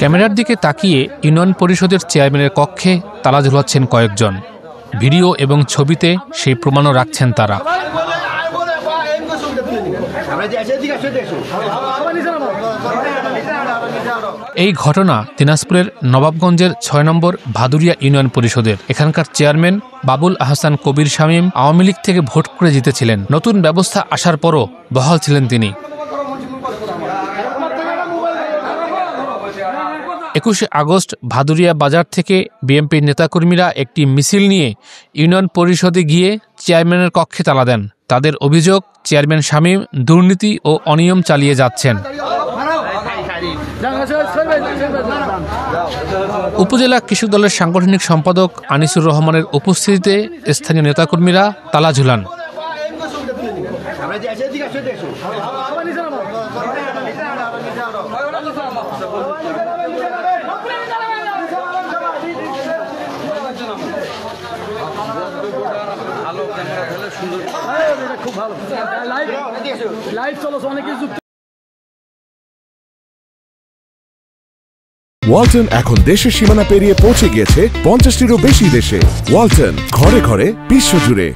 ক্যামেরার দিকে তাকিয়ে ইউনিয়ন পরিষদের চেয়ারম্যানের কক্ষে তালা ঝুলাচ্ছেন কয়েকজন। ভিডিও এবং ছবিতে সেই প্রমাণও রাখছেন তারা। এই ঘটনা দিনাজপুরের নবাবগঞ্জের ৬ নম্বর ভাদুরিয়া ইউনিয়ন পরিষদের। এখানকার চেয়ারম্যান বাবুল আহসান কবির শামীম আওয়ামী লীগ থেকে ভোট করে জিতেছিলেন। নতুন ব্যবস্থা আসার পরও বহাল ছিলেন তিনি। ২১শে আগস্ট ভাদুরিয়া বাজার থেকে বিএনপির নেতাকর্মীরা একটি মিছিল নিয়ে ইউনিয়ন পরিষদে গিয়ে চেয়ারম্যানের কক্ষে তালা দেন। তাদের অভিযোগ, চেয়ারম্যান শামীম দুর্নীতি ও অনিয়ম চালিয়ে যাচ্ছেন। উপজেলা কৃষক দলের সাংগঠনিক সম্পাদক আনিসুর রহমানের উপস্থিতিতে স্থানীয় নেতাকর্মীরা তালা ঝুলান। ওয়ালটন এখন দেশের সীমানা পেরিয়ে পৌঁছে গিয়েছে ৫০টিরও বেশি দেশে। ওয়ালটন, ঘরে ঘরে, বিশ্বজুড়ে।